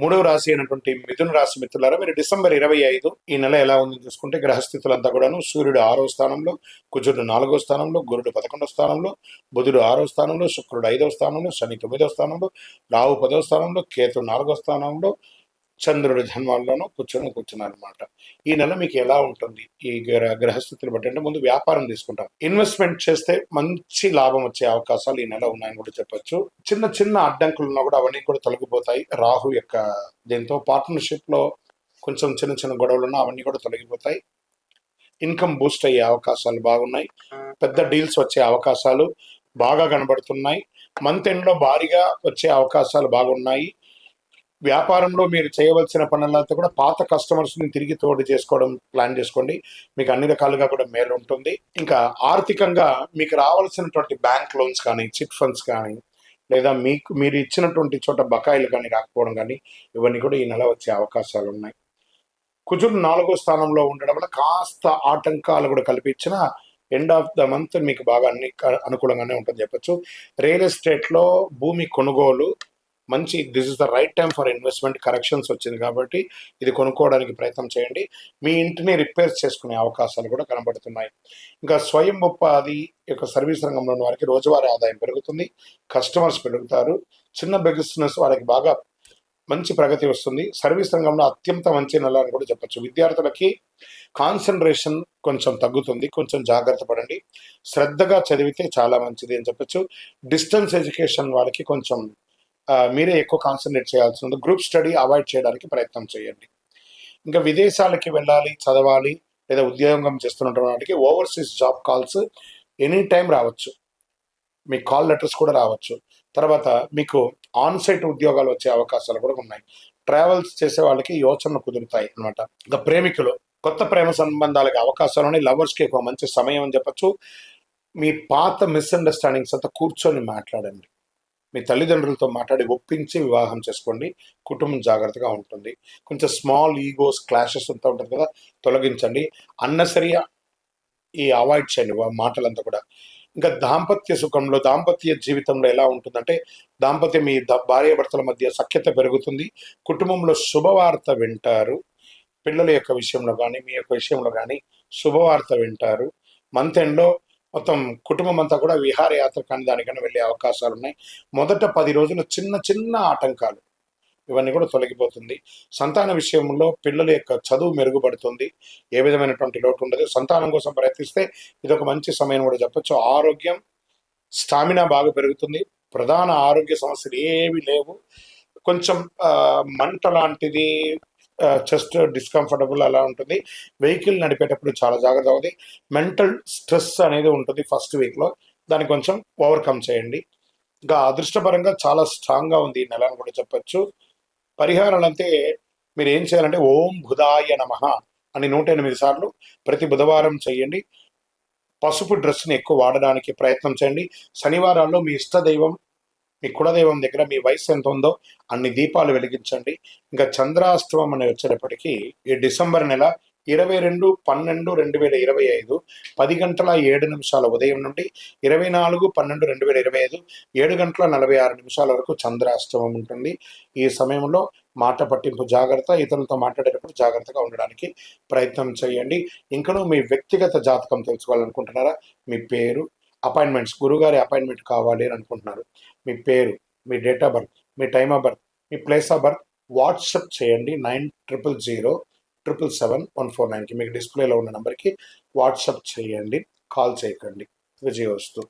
మూడవ రాశి అయినటువంటి మిథున రాశి మిత్రులారా, మీరు డిసెంబర్ 25 ఈ నెల ఎలా ఉందని చూసుకుంటే గ్రహస్థితులంతా కూడాను సూర్యుడు 6వ స్థానంలో, కుజుడు 4వ స్థానంలో, గురుడు 11వ స్థానంలో, బుధుడు 6వ స్థానంలో, శుక్రుడు 5వ స్థానంలో, శని 9వ స్థానంలో, రాహు 10వ స్థానంలో, కేతు 4వ స్థానంలో, చంద్రుడి జన్మాల్లోనూ కూర్చున్నారు అనమాట. ఈ నెల మీకు ఎలా ఉంటుంది ఈ గ్రహస్థితులు బట్టి అంటే, ముందు వ్యాపారం తీసుకుంటాం. ఇన్వెస్ట్మెంట్ చేస్తే మంచి లాభం వచ్చే అవకాశాలు ఈ నెల ఉన్నాయని కూడా చెప్పొచ్చు. చిన్న చిన్న అడ్డంకులు ఉన్నా కూడా అవన్నీ కూడా తొలగిపోతాయి. రాహు యొక్క దీంతో పార్ట్నర్షిప్ లో కొంచెం చిన్న చిన్న గొడవలు ఉన్నా అవన్నీ కూడా తొలగిపోతాయి. ఇన్కమ్ బూస్ట్ అయ్యే అవకాశాలు బాగున్నాయి. పెద్ద డీల్స్ వచ్చే అవకాశాలు బాగా కనబడుతున్నాయి. మంత్ ఎండ్ లో భారీగా వచ్చే అవకాశాలు బాగున్నాయి. వ్యాపారంలో మీరు చేయవలసిన పనులంతా కూడా పాత కస్టమర్స్ని తిరిగి తోడు చేసుకోవడం ప్లాన్ చేసుకోండి. మీకు అన్ని రకాలుగా కూడా మేలు ఉంటుంది. ఇంకా ఆర్థికంగా మీకు రావాల్సినటువంటి బ్యాంక్ లోన్స్ కానీ, చిట్ ఫండ్స్ కానీ, లేదా మీరు ఇచ్చినటువంటి చోట బకాయిలు కానీ రాకపోవడం కానీ, ఇవన్నీ కూడా ఈ నెల వచ్చే అవకాశాలు ఉన్నాయి. కుజుడు 4వ స్థానంలో ఉండడం వల్ల కాస్త ఆటంకాలు కూడా కల్పించిన ఎండ్ ఆఫ్ ద మంత్ మీకు బాగా అన్ని అనుకూలంగానే ఉంటుంది చెప్పచ్చు. రియల్ ఎస్టేట్లో భూమి కొనుగోలు మంచి, this is the right time for investment. Corrections వచ్చింది కాబట్టి ఇది కొనుక్కోవడానికి ప్రయత్నం చేయండి. మీ ఇంటిని రిపేర్ చేసుకునే అవకాశాలు కూడా కనబడుతున్నాయి. ఇంకా స్వయం ఉపాధి యొక్క సర్వీస్ రంగంలో ఉన్న వారికి రోజువారీ ఆదాయం పెరుగుతుంది. కస్టమర్స్ పెరుగుతారు. చిన్న బిజినెస్ వారికి బాగా మంచి ప్రగతి వస్తుంది. సర్వీస్ రంగంలో అత్యంత మంచి నెల అని కూడా చెప్పచ్చు. విద్యార్థులకి కాన్సన్ట్రేషన్ కొంచెం తగ్గుతుంది. కొంచెం జాగ్రత్త పడండి. శ్రద్ధగా చదివితే చాలా మంచిది అని చెప్పచ్చు. డిస్టెన్స్ ఎడ్యుకేషన్ వాళ్ళకి కొంచెం మీరే ఎక్కువ కాన్సన్ట్రేట్ చేయాల్సి ఉంది. గ్రూప్ స్టడీ అవాయిడ్ చేయడానికి ప్రయత్నం చేయండి. ఇంకా విదేశాలకి వెళ్ళాలి, చదవాలి, లేదా ఉద్యోగం చేస్తున్న వాటికి overseas job calls any time రావచ్చు. మీ కాల్ లెటర్స్ కూడా రావచ్చు. తర్వాత మీకు ఆన్ సైట్ ఉద్యోగాలు వచ్చే అవకాశాలు కూడా ఉన్నాయి. ట్రావెల్స్ చేసే వాళ్ళకి యోచనలు కుదురుతాయి అనమాట. ఇంకా ప్రేమికులు కొత్త ప్రేమ సంబంధాలకి అవకాశాలు ఉన్నాయి. లవర్స్కి ఒక మంచి సమయం అని చెప్పచ్చు. మీ పాత మిస్అండర్స్టాండింగ్స్ అంతా కూర్చొని మాట్లాడండి. మీ తల్లిదండ్రులతో మాట్లాడి ఒప్పించి వివాహం చేసుకోండి. కుటుంబం జాగ్రత్తగా ఉంటుంది. కొంచెం స్మాల్ ఈగోస్, క్లాషెస్ అంతా ఉంటుంది కదా, తొలగించండి. అన్నసరి ఈ అవాయిడ్ చేయండి మాటలంతా కూడా. ఇంకా దాంపత్య సుఖంలో, దాంపత్య జీవితంలో ఎలా ఉంటుందంటే, దాంపత్యం మీ భార్యాభర్తల మధ్య సఖ్యత పెరుగుతుంది. కుటుంబంలో శుభవార్త వింటారు. పిల్లల యొక్క విషయంలో కానీ, మీ యొక్క విషయంలో కానీ శుభవార్త వింటారు. మంత్ ఎండ్లో మొత్తం కుటుంబం అంతా కూడా విహారయాత్ర కానీ దానికన్నా వెళ్ళే అవకాశాలు ఉన్నాయి. మొదట 10 రోజులు చిన్న చిన్న ఆటంకాలు ఇవన్నీ కూడా తొలగిపోతుంది. సంతాన విషయంలో పిల్లల యొక్క చదువు మెరుగుపడుతుంది. ఏ విధమైనటువంటి లోటు ఉండదు. సంతానం కోసం ప్రయత్నిస్తే ఇది ఒక మంచి సమయం కూడా చెప్పచ్చు. ఆరోగ్యం, స్టామినా బాగా పెరుగుతుంది. ప్రధాన ఆరోగ్య సమస్యలు ఏవి లేవు. కొంచెం మంట లాంటిది, చెస్ట్ డిస్కంఫర్టబుల్ అలా ఉంటుంది. వెహికల్ నడిపేటప్పుడు చాలా జాగ్రత్త అవుతుంది. మెంటల్ స్ట్రెస్ అనేది ఉంటుంది ఫస్ట్ వీక్లో, దాన్ని కొంచెం ఓవర్కమ్ చేయండి. ఇంకా అదృష్టపరంగా చాలా స్ట్రాంగ్గా ఉంది ఈ నెల అని కూడా చెప్పచ్చు. పరిహారాలు అంటే మీరు ఏం చేయాలంటే, ఓం బుధాయ నమః అని 108 సార్లు ప్రతి బుధవారం చేయండి. పసుపు డ్రెస్ని ఎక్కువ వాడడానికి ప్రయత్నం చేయండి. శనివారాల్లో మీ ఇష్టదైవం, మీ కులదైవం దగ్గర మీ వయసు ఎంత ఉందో అన్ని దీపాలు వెలిగించండి. ఇంకా చంద్రాష్టమం అని వచ్చేటప్పటికీ ఈ డిసెంబర్ నెల 22/12/2025 10:07 ఉదయం నుండి 24/12/2025 7:46 వరకు చంద్రాష్టమం ఉంటుంది. ఈ సమయంలో మాట పట్టింపు జాగ్రత్త. ఇతరులతో మాట్లాడేటప్పుడు జాగ్రత్తగా ఉండడానికి ప్రయత్నం చేయండి. ఇంకనూ మీ వ్యక్తిగత జాతకం తెలుసుకోవాలనుకుంటున్నారా? మీ పేరు, అపాయింట్మెంట్స్, గురుగారి అపాయింట్మెంట్ కావాలి అని అనుకుంటున్నారు, మీ పేరు, మీ డేట్ ఆఫ్ బర్త్, మీ టైమ్ ఆఫ్ బర్త్, మీ ప్లేస్ ఆఫ్ బర్త్ వాట్సప్ చేయండి. 9000077149కి మీకు డిస్ప్లేలో ఉన్న నెంబర్కి వాట్సప్ చేయండి. కాల్ చేయకండి. విజయవస్తు.